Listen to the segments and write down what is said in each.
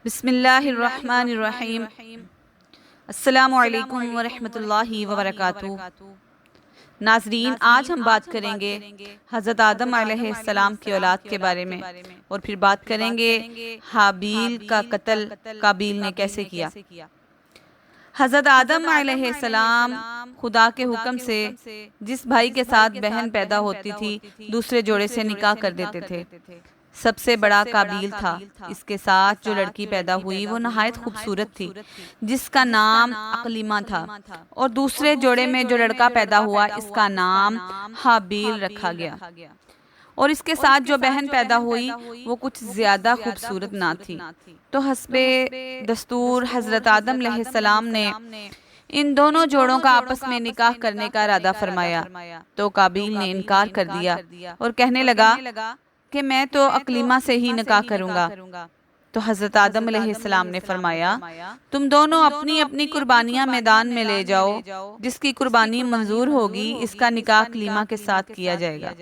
بسم اللہ الرحمن الرحیم۔ السلام علیکم ورحمۃ اللہ وبرکاتہ۔ ناظرین، آج ہم بات کریں گے حضرت آدم علیہ السلام کی اولاد کے بارے میں، اور پھر بات کریں گے حابیل کا قتل قابیل نے کیسے کیا۔ حضرت آدم علیہ السلام خدا کے حکم سے جس بھائی کے ساتھ بہن پیدا ہوتی تھی دوسرے جوڑے سے نکاح کر دیتے تھے۔ سب سے بڑا قابیل تھا۔ اس کے ساتھ جو لڑکی پیدا ہوئی وہ نہایت خوبصورت تھی، جس کا نام اقلیمہ تھا، اور دوسرے جوڑے میں جو لڑکا پیدا ہوا اس کا نام حابیل رکھا گیا، اور اس کے ساتھ جو بہن پیدا ہوئی وہ کچھ زیادہ خوبصورت نہ تھی۔ تو حسب دستور حضرت آدم علیہ السلام نے ان دونوں جوڑوں کا آپس میں نکاح کرنے کا ارادہ فرمایا، تو قابیل نے انکار کر دیا اور کہنے لگا کہ میں تو اقلیمہ سے ہی نکاح کروں گا۔ تو حضرت آدم علیہ السلام نے فرمایا، تم دونوں اپنی اپنی قربانیاں میدان میں لے جاؤ، جس کی قربانی منظور ہوگی اس کا نکاح اقلیمہ کے ساتھ کیا جائے گا۔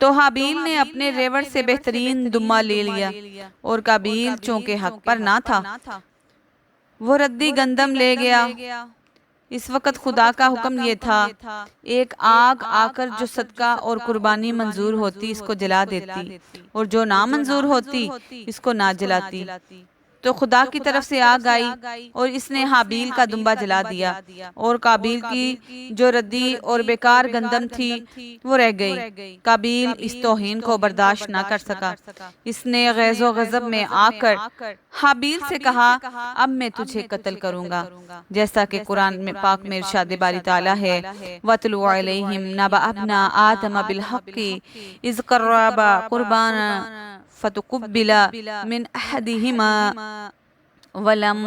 تو حابیل نے اپنے ریوڑ سے بہترین دمہ لے لیا، اور قابیل چونکہ حق پر نہ تھا وہ ردی گندم لے گیا۔ اس وقت خدا کا حکم یہ تھا، ایک آگ آ کر جو صدقہ اور قربانی منظور ہوتی اس کو جلا دیتی، اور جو نا منظور ہوتی اس کو نہ جلاتی۔ تو خدا کی طرف سے آگ آئی اور اس نے حابیل کا دمبہ جلا دیا، اور قابیل کی جو ردی اور بیکار گندم تھی وہ رہ گئی۔ قابیل اس توہین کو برداشت نہ کر سکا۔ اس نے غیظ و غضب میں آ کر حابیل سے کہا، اب میں تجھے قتل کروں گا، جیسا کہ قرآن میں پاک میں ارشاد باری تعالیٰ ہے، وَاتْلُ عَلَيْهِمْ نَبَأَ ابْنَىٰ آدَمَ بِالْحَقِّ إِذْ قَرَّبَا قُرْبَانًا فَتُقُبِّلَ مِنْ أَحَدِهِمَا وَلَمْ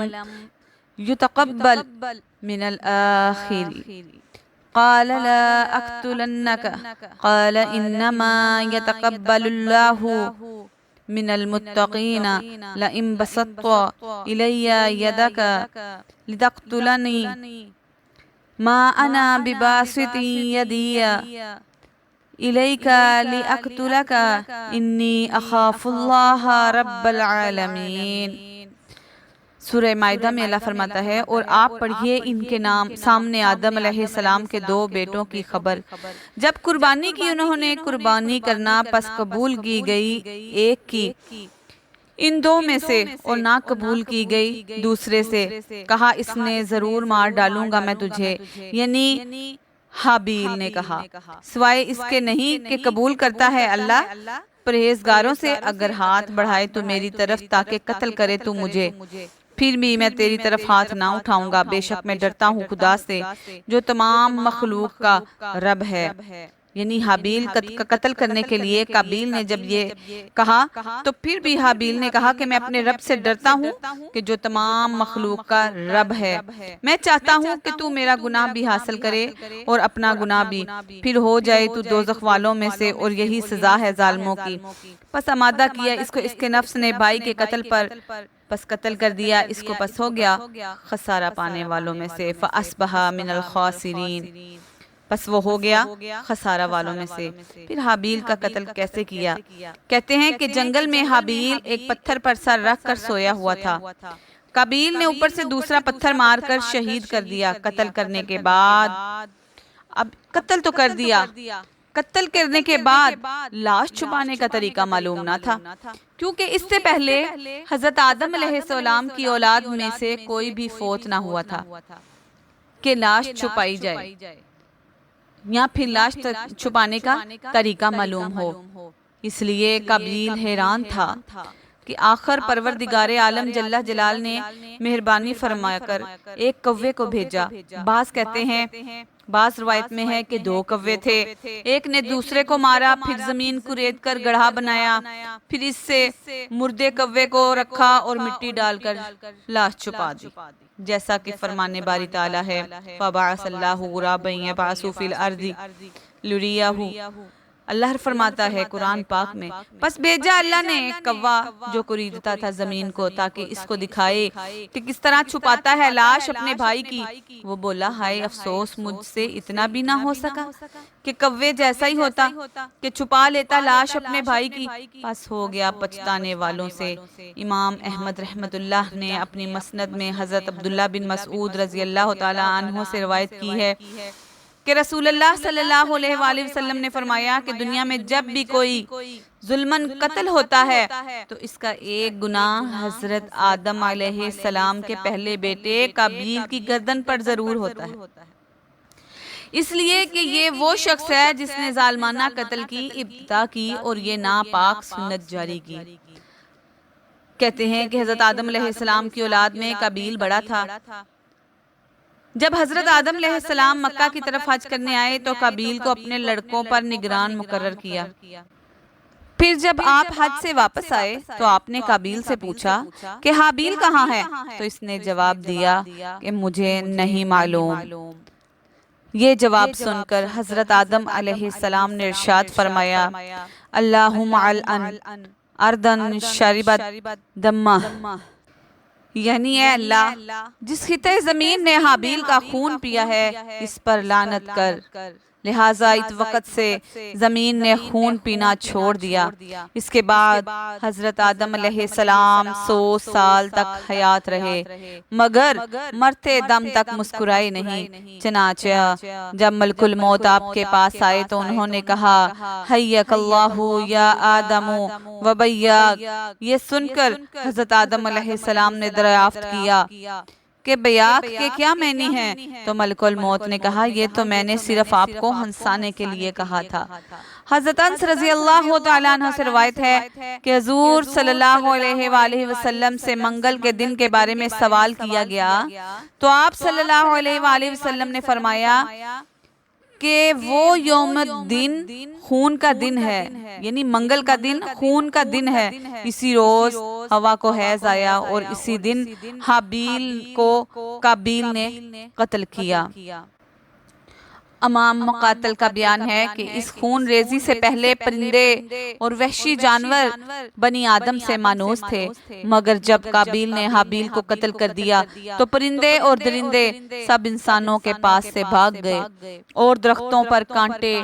يُتَقَبَّلْ مِنَ الْآخِرِ قَالَ لَا أَقْتُلَنَّكَ قَالَ إِنَّمَا يَتَقَبَّلُ اللَّهُ مِنَ الْمُتَّقِينَ لَئِن بَسَطْتَ إِلَيَّ يَدَكَ لِتَقْتُلَنِي مَا أَنَا بِبَاسِطٍ يَدِيَ إِلَيْكَ لِأَقْتُلَكَ إِنِّي أَخَافُ اللَّهَ رَبَّ الْعَالَمِينَ۔ سورہ مائدہ میں اللہ فرماتا ہے، اور آپ پڑھیے ان کے نام سامنے آدم علیہ السلام کے دو بیٹوں کی خبر۔ جب قربانی کی انہوں نے قربانی کرنا پس قبول کی گئی ایک کی ان دو میں سے، اور نہ قبول کی گئی دوسرے سے، کہا اس نے ضرور مار ڈالوں گا میں تجھے، یعنی حابیل نے کہا، سوائے اس کے نہیں کہ قبول کرتا ہے اللہ پرہیزگاروں سے اگر ہاتھ بڑھائے تو میری طرف تاکہ قتل کرے تو مجھے، پھر بھی میں تیری طرف ہاتھ نہ اٹھاؤں گا، بے شک میں ڈرتا ہوں خدا سے جو تمام مخلوق کا رب ہے۔ یعنی حابیل کا قتل کرنے کے لیے قابیل نے جب یہ کہا تو پھر بھی حابیل نے کہا کہ میں اپنے رب سے ڈرتا ہوں کہ جو تمام مخلوق کا رب ہے، میں چاہتا ہوں کہ تو میرا گناہ بھی حاصل کرے اور اپنا گناہ بھی، پھر ہو جائے تو دوزخ والوں میں سے، اور یہی سزا ہے ظالموں کی۔ پس آمادہ کیا اس کو اس کے نفس نے بھائی کے قتل پر، پس قتل کر دیا اس کو، پس ہو گیا خسارہ پانے والوں میں سے، فَأَصْبَحَ مِنَ الْخَاسِرِينَ، پس وہ ہو گیا خسارہ والوں میں سے۔ پھر حابیل کا قتل کیسے کیا؟ کہتے ہیں کہ جنگل میں حابیل ایک پتھر پر سر رکھ کر سویا ہوا تھا، قابیل نے اوپر سے دوسرا پتھر مار کر شہید کر دیا۔ قتل کرنے کے بعد، اب قتل تو کر دیا، قتل کرنے کے بعد لاش چھپانے کا طریقہ معلوم نہ تھا، کیونکہ اس سے پہلے حضرت آدم علیہ السلام کی اولاد میں سے کوئی بھی فوت نہ ہوا تھا کہ لاش چھپائی جائے، یا پھر لاش چھپانے کا طریقہ معلوم ہو۔ اس لیے قابیل حیران تھا کہ آخر پروردگار عالم جل جلال نے مہربانی فرما کر ایک کوے کو بھیجا۔ بعض کہتے ہیں، بعض روایت میں ہے کہ دو کوے تھے، ایک نے دوسرے کو مارا، پھر زمین کو ریت کر گڑھا بنایا، پھر اس سے مردے کوے کو رکھا اور مٹی ڈال کر لاش چھپا دی، جیسا کہ فرمان باری تعالیٰ ہے، فَبَعَثَ اللَّهُ غُرَابًا يَبْعَثُ فِي الْأَرْضِ لِيُرِيَهُ اللہ فرماتا ہے قرآن پاک میں، پس بھیجا اللہ نے ایک کوا جو کریدتا تھا زمین کو تاکہ اس کو دکھائے کہ کس طرح چھپاتا ہے لاش اپنے بھائی کی۔ وہ بولا ہائے افسوس مجھ سے اتنا بھی نہ ہو سکا کہ کوے جیسا ہی ہوتا کہ چھپا لیتا لاش اپنے بھائی کی، بس ہو گیا پچھتانے والوں سے۔ امام احمد رحمت اللہ نے اپنی مسند میں حضرت عبداللہ بن مسعود رضی اللہ تعالی عنہ سے روایت کی ہے کہ رسول اللہ صلی اللہ علیہ وآلہ وسلم نے فرمایا کہ دنیا میں جب بھی کوئی ظلماً قتل ہوتا ہے تو اس کا ایک گناہ حضرت آدم علیہ السلام کے پہلے بیٹے قابیل کی گردن پر ضرور ہوتا ہے، اس لیے کہ یہ وہ شخص ہے جس نے ظالمانہ قتل کی ابتدا کی اور یہ ناپاک سنت جاری کی۔ کہتے ہیں کہ حضرت آدم علیہ السلام کی اولاد میں قابیل بڑا تھا۔ جب حضرت آدم علیہ السلام مکہ کی طرف حج کرنے آئے تو قابیل کو اپنے لڑکوں پر نگران مقرر کیا۔ پھر جب آپ حج سے واپس آئے تو آپ نے قابیل سے پوچھا کہ حابیل کہاں ہے؟ تو اس نے جواب دیا کہ مجھے نہیں معلوم۔ یہ جواب سن کر حضرت آدم علیہ السلام نے ارشاد فرمایا اللہم علعن اردن شربت دمہ، یعنی اے اللہ جس خطے زمین نے حابیل کا خون پیا ہے اس پر لعنت کر، لہٰذا اس وقت سے زمین نے خون پینا چھوڑ دیا۔ اس کے بعد حضرت آدم علیہ السلام 100 سال تک حیات رہے مگر مرتے دم تک مسکرائے نہیں۔ چنانچہ جب ملک الموت آپ کے پاس آئے تو انہوں نے کہا حیک اللہ یا آدم و بیاک۔ یہ سن کر حضرت آدم علیہ السلام نے دریافت کیا کہ بیاک کے کیا معنی ہیں؟ تو ملک الموت نے کہا یہ تو میں نے صرف آپ کو ہنسانے کے لیے کہا تھا۔ حضرت انس رضی اللہ تعالیٰ عنہ سے روایت ہے کہ حضور صلی اللہ علیہ وآلہ وسلم سے منگل کے دن کے بارے میں سوال کیا گیا تو آپ صلی اللہ علیہ وآلہ وسلم نے فرمایا کہ وہ یوم الدین خون کا دن ہے، یعنی منگل کا دن خون کا دن ہے۔ اسی روز ہوا کو حیض آیا اور اسی دن حابیل کو قابیل نے قتل کیا۔ امام مقاتل کا بیان ہے کہ اس خون ریزی سے پہلے پرندے اور وحشی جانور بنی آدم سے مانوس تھے، مگر جب قابیل نے حابیل کو قتل کر دیا تو پرندے اور درندے سب انسانوں کے پاس سے بھاگ گئے اور درختوں پر کانٹے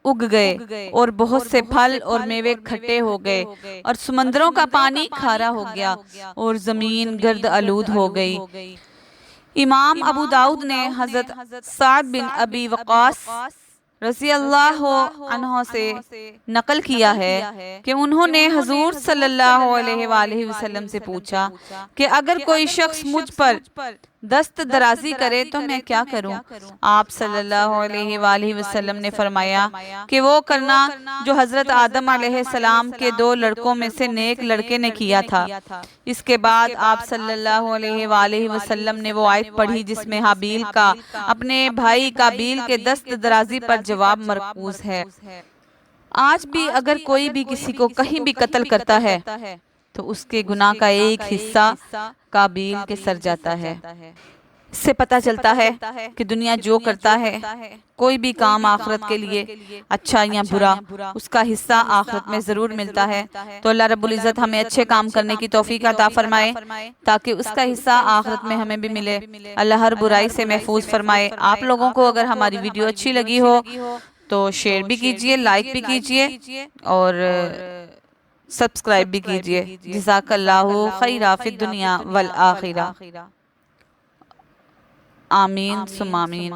اگ گئے اور بہت سے پھل اور میوے کھٹے ہو گئے اور سمندروں کا پانی کھارا ہو گیا اور زمین گرد آلود ہو گئی۔ امام ابو داؤد نے حضرت سعد بن ابی وقاص رضی اللہ عنہ سے نقل کیا ہے کہ انہوں نے حضور صلی اللہ علیہ وآلہ وسلم سے پوچھا کہ اگر کوئی شخص مجھ پر دست درازی کرے تو میں کیا کروں؟ آپ صلی اللہ علیہ وآلہ وسلم نے فرمایا کہ وہ کرنا جو حضرت آدم علیہ السلام کے 2 لڑکوں میں سے نیک لڑکے نے کیا تھا۔ اس کے بعد آپ صلی اللہ علیہ وآلہ وسلم نے وہ آیت پڑھی جس میں حابیل کا اپنے بھائی قابیل کے دست درازی پر جواب مرکوز ہے۔ آج بھی اگر کوئی بھی کسی کو کہیں بھی قتل کرتا ہے تو اس کے گناہ کا ایک حصہ قابیل کے سر جاتا ہے۔ اس سے پتہ چلتا ہے کہ دنیا جو کرتا ہے کوئی بھی کام آخرت کے لیے اچھا یا برا اس کا حصہ آخرت میں ضرور ملتا ہے۔ تو اللہ رب العزت ہمیں اچھے کام کرنے کی توفیق عطا فرمائے تاکہ اس کا حصہ آخرت میں ہمیں بھی ملے۔ اللہ ہر برائی سے محفوظ فرمائے۔ آپ لوگوں کو اگر ہماری ویڈیو اچھی لگی ہو تو شیئر بھی کیجئے، لائک بھی کیجئے اور سبسکرائب بھی کیجئے۔ جزاک اللہ خیرا فی الدنیا والآخرہ۔ آمین ثم آمین۔